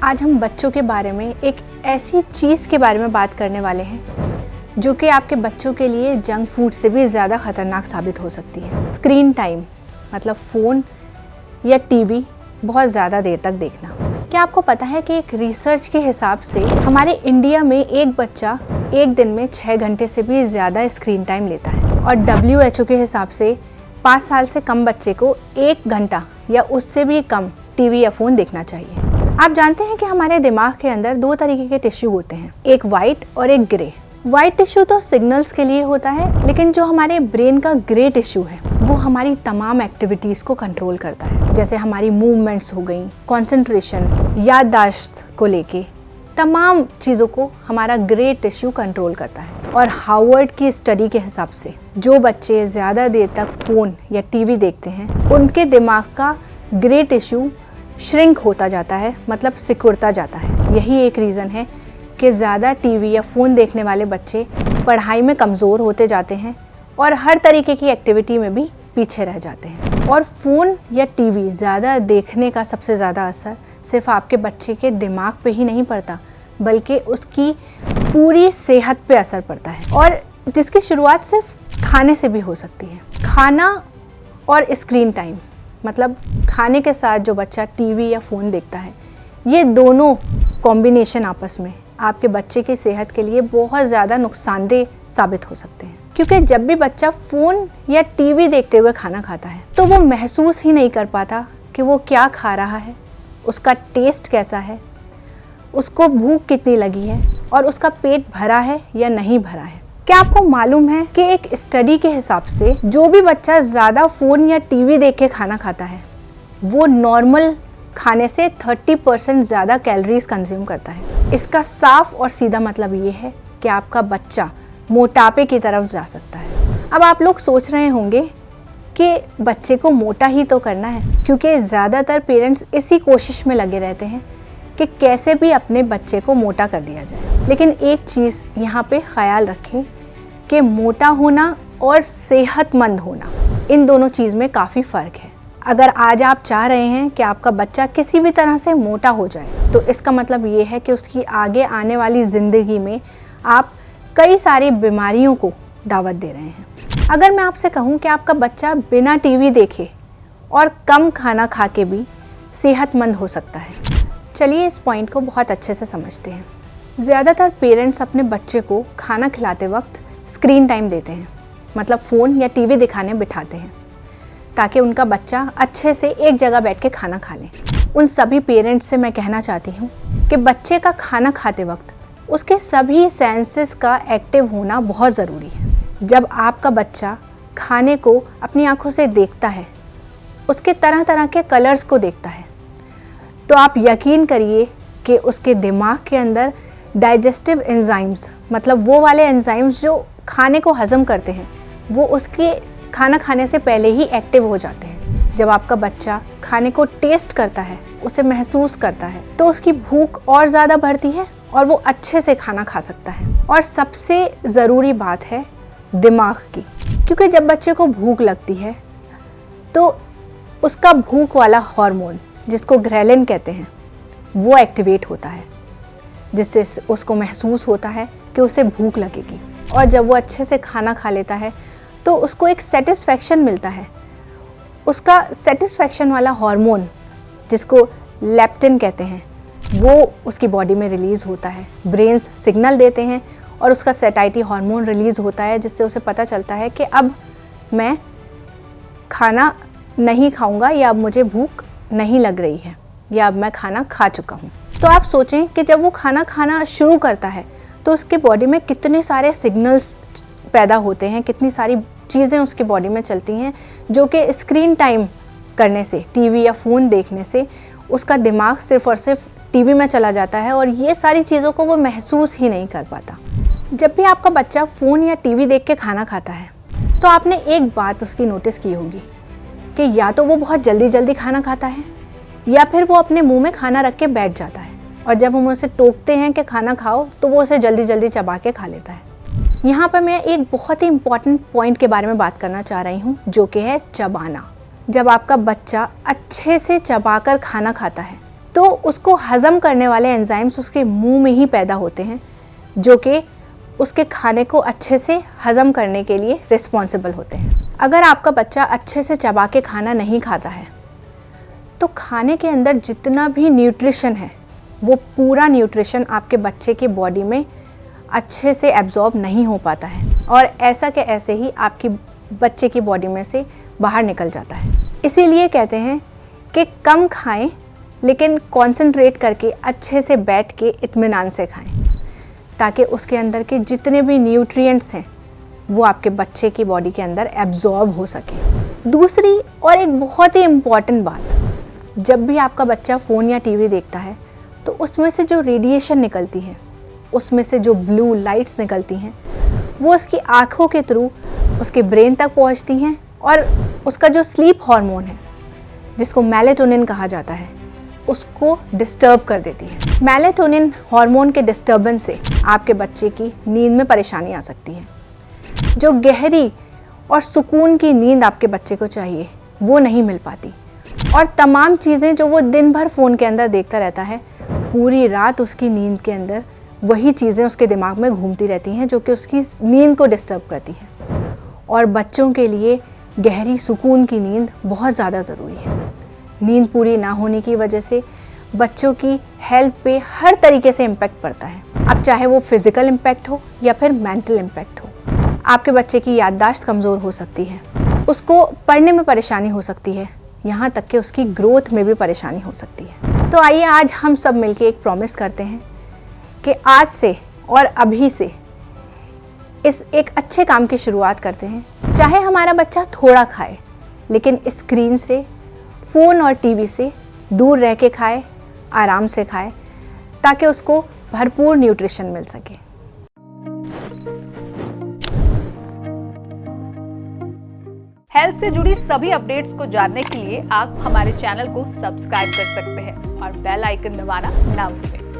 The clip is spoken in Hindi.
आज हम बच्चों के बारे में एक ऐसी चीज़ के बारे में बात करने वाले हैं जो कि आपके बच्चों के लिए जंक फूड से भी ज़्यादा ख़तरनाक साबित हो सकती है। स्क्रीन टाइम, मतलब फ़ोन या टीवी बहुत ज़्यादा देर तक देखना। क्या आपको पता है कि एक रिसर्च के हिसाब से हमारे इंडिया में एक बच्चा एक दिन में 6 घंटे से भी ज़्यादा स्क्रीन टाइम लेता है और WHO के हिसाब से 5 साल से कम बच्चे को 1 घंटा या उससे भी कम टीवी या फ़ोन देखना चाहिए। आप जानते हैं कि हमारे दिमाग के अंदर 2 तरीके के टिश्यू होते हैं, एक वाइट और एक ग्रे। वाइट टिश्यू तो सिग्नल्स के लिए होता है, लेकिन जो हमारे ब्रेन का ग्रे टिश्यू है वो हमारी तमाम एक्टिविटीज़ को कंट्रोल करता है, जैसे हमारी मूवमेंट्स हो गई, कंसंट्रेशन, याददाश्त को लेके तमाम चीज़ों को हमारा ग्रे टिश्यू कंट्रोल करता है। और हार्वर्ड की स्टडी के हिसाब से जो बच्चे ज़्यादा देर तक फ़ोन या टीवी देखते हैं उनके दिमाग का ग्रे टिश्यू श्रिंक होता जाता है, मतलब सिकुड़ता जाता है। यही एक रीज़न है कि ज़्यादा टीवी या फ़ोन देखने वाले बच्चे पढ़ाई में कमज़ोर होते जाते हैं और हर तरीके की एक्टिविटी में भी पीछे रह जाते हैं। और फ़ोन या टीवी ज़्यादा देखने का सबसे ज़्यादा असर सिर्फ आपके बच्चे के दिमाग पे ही नहीं पड़ता, बल्कि उसकी पूरी सेहत पे असर पड़ता है, और जिसकी शुरुआत सिर्फ खाने से भी हो सकती है। खाना और स्क्रीन टाइम, मतलब खाने के साथ जो बच्चा टीवी या फ़ोन देखता है, ये दोनों कॉम्बिनेशन आपस में आपके बच्चे की सेहत के लिए बहुत ज़्यादा नुकसानदेह साबित हो सकते हैं। क्योंकि जब भी बच्चा फ़ोन या टीवी देखते हुए खाना खाता है तो वो महसूस ही नहीं कर पाता कि वो क्या खा रहा है, उसका टेस्ट कैसा है, उसको भूख कितनी लगी है और उसका पेट भरा है या नहीं भरा है। क्या आपको मालूम है कि एक स्टडी के हिसाब से जो भी बच्चा ज़्यादा फ़ोन या टीवी देख के खाना खाता है वो नॉर्मल खाने से 30% ज़्यादा कैलोरीज कंज्यूम करता है। इसका साफ और सीधा मतलब ये है कि आपका बच्चा मोटापे की तरफ जा सकता है। अब आप लोग सोच रहे होंगे कि बच्चे को मोटा ही तो करना है, क्योंकि ज़्यादातर पेरेंट्स इसी कोशिश में लगे रहते हैं कि कैसे भी अपने बच्चे को मोटा कर दिया जाए। लेकिन एक चीज़ यहाँ पे ख्याल रखें कि मोटा होना और सेहतमंद होना, इन दोनों चीज़ में काफ़ी फ़र्क है। अगर आज आप चाह रहे हैं कि आपका बच्चा किसी भी तरह से मोटा हो जाए, तो इसका मतलब ये है कि उसकी आगे आने वाली ज़िंदगी में आप कई सारी बीमारियों को दावत दे रहे हैं। अगर मैं आपसे कहूँ कि आपका बच्चा बिना टीवी देखे और कम खाना खा के भी सेहतमंद हो सकता है, चलिए इस पॉइंट को बहुत अच्छे से समझते हैं। ज़्यादातर पेरेंट्स अपने बच्चे को खाना खिलाते वक्त स्क्रीन टाइम देते हैं, मतलब फ़ोन या टीवी दिखाने बिठाते हैं ताकि उनका बच्चा अच्छे से एक जगह बैठ के खाना खा ले। उन सभी पेरेंट्स से मैं कहना चाहती हूँ कि बच्चे का खाना खाते वक्त उसके सभी सेंसेस का एक्टिव होना बहुत ज़रूरी है। जब आपका बच्चा खाने को अपनी आँखों से देखता है, उसके तरह तरह के कलर्स को देखता है, तो आप यकीन करिए कि उसके दिमाग के अंदर डाइजेस्टिव एंजाइम्स, मतलब वो वाले एंजाइम्स जो खाने को हज़म करते हैं, वो उसके खाना खाने से पहले ही एक्टिव हो जाते हैं। जब आपका बच्चा खाने को टेस्ट करता है, उसे महसूस करता है, तो उसकी भूख और ज़्यादा बढ़ती है और वो अच्छे से खाना खा सकता है। और सबसे ज़रूरी बात है दिमाग की, क्योंकि जब बच्चे को भूख लगती है तो उसका भूख वाला हार्मोन, जिसको ग्रेलिन कहते हैं, वो एक्टिवेट होता है, जिससे उसको महसूस होता है कि उसे भूख लगेगी। और जब वो अच्छे से खाना खा लेता है तो उसको एक सेटिस्फैक्शन मिलता है। उसका सेटिस्फैक्शन वाला हार्मोन, जिसको लेप्टिन कहते हैं, वो उसकी बॉडी में रिलीज़ होता है। ब्रेन्स सिग्नल देते हैं और उसका सैटिस्फैक्टरी हार्मोन रिलीज़ होता है, जिससे उसे पता चलता है कि अब मैं खाना नहीं खाऊंगा, या अब मुझे भूख नहीं लग रही है, या अब मैं खाना खा चुका हूँ। तो आप सोचें कि जब वो खाना खाना शुरू करता है तो उसके बॉडी में कितने सारे सिग्नल्स पैदा होते हैं, कितनी सारी चीज़ें उसकी बॉडी में चलती हैं, जो कि स्क्रीन टाइम करने से, टीवी या फ़ोन देखने से उसका दिमाग सिर्फ़ और सिर्फ टीवी में चला जाता है और ये सारी चीज़ों को वो महसूस ही नहीं कर पाता। जब भी आपका बच्चा फ़ोन या टीवी देख के खाना खाता है तो आपने एक बात उसकी नोटिस की होगी कि या तो वो बहुत जल्दी जल्दी खाना खाता है, या फिर वो अपने मुंह में खाना रख के बैठ जाता है, और जब हम उसे टोकते हैं कि खाना खाओ तो वो उसे जल्दी जल्दी चबा के खा लेता है। यहाँ पर मैं एक बहुत ही इम्पॉर्टेंट पॉइंट के बारे में बात करना चाह रही हूँ, जो कि है चबाना। जब आपका बच्चा अच्छे से चबाकर खाना खाता है तो उसको हज़म करने वाले एंजाइम्स उसके मुंह में ही पैदा होते हैं, जो कि उसके खाने को अच्छे से हज़म करने के लिए रिस्पॉन्सिबल होते हैं। अगर आपका बच्चा अच्छे से चबा के खाना नहीं खाता है तो खाने के अंदर जितना भी न्यूट्रिशन है वो पूरा न्यूट्रिशन आपके बच्चे की बॉडी में अच्छे से एब्जॉर्ब नहीं हो पाता है और ऐसा के ऐसे ही आपकी बच्चे की बॉडी में से बाहर निकल जाता है। इसीलिए कहते हैं कि कम खाएं लेकिन कंसंट्रेट करके अच्छे से बैठ के इत्मीनान से खाएं, ताकि उसके अंदर के जितने भी न्यूट्रिएंट्स हैं वो आपके बच्चे की बॉडी के अंदर एब्जॉर्ब हो सके। दूसरी और एक बहुत ही इम्पॉर्टेंट बात, जब भी आपका बच्चा फ़ोन या टीवी देखता है तो उसमें से जो रेडिएशन निकलती है, उसमें से जो ब्लू लाइट्स निकलती हैं, वो उसकी आँखों के थ्रू उसके ब्रेन तक पहुंचती हैं और उसका जो स्लीप हार्मोन है, जिसको मेलाटोनिन कहा जाता है, उसको डिस्टर्ब कर देती है। मेलाटोनिन हार्मोन के डिस्टर्बेंस से आपके बच्चे की नींद में परेशानी आ सकती है। जो गहरी और सुकून की नींद आपके बच्चे को चाहिए वो नहीं मिल पाती और तमाम चीज़ें जो वो दिन भर फ़ोन के अंदर देखता रहता है, पूरी रात उसकी नींद के अंदर वही चीज़ें उसके दिमाग में घूमती रहती हैं, जो कि उसकी नींद को डिस्टर्ब करती हैं। और बच्चों के लिए गहरी सुकून की नींद बहुत ज़्यादा ज़रूरी है। नींद पूरी ना होने की वजह से बच्चों की हेल्थ पे हर तरीके से इम्पैक्ट पड़ता है। अब चाहे वो फिज़िकल इम्पैक्ट हो या फिर मेंटल इम्पैक्ट हो। आपके बच्चे की याददाश्त कमज़ोर हो सकती है, उसको पढ़ने में परेशानी हो सकती है, यहाँ तक कि उसकी ग्रोथ में भी परेशानी हो सकती है। तो आइए आज हम सब मिलके एक प्रॉमिस करते हैं कि आज से और अभी से इस एक अच्छे काम की शुरुआत करते हैं। चाहे हमारा बच्चा थोड़ा खाए लेकिन स्क्रीन से, फ़ोन और टीवी से दूर रह के खाए, आराम से खाए, ताकि उसको भरपूर न्यूट्रिशन मिल सके। हेल्थ से जुड़ी सभी अपडेट्स को जानने के लिए आप हमारे चैनल को सब्सक्राइब कर सकते हैं और बेल आइकन दबाना ना भूलें।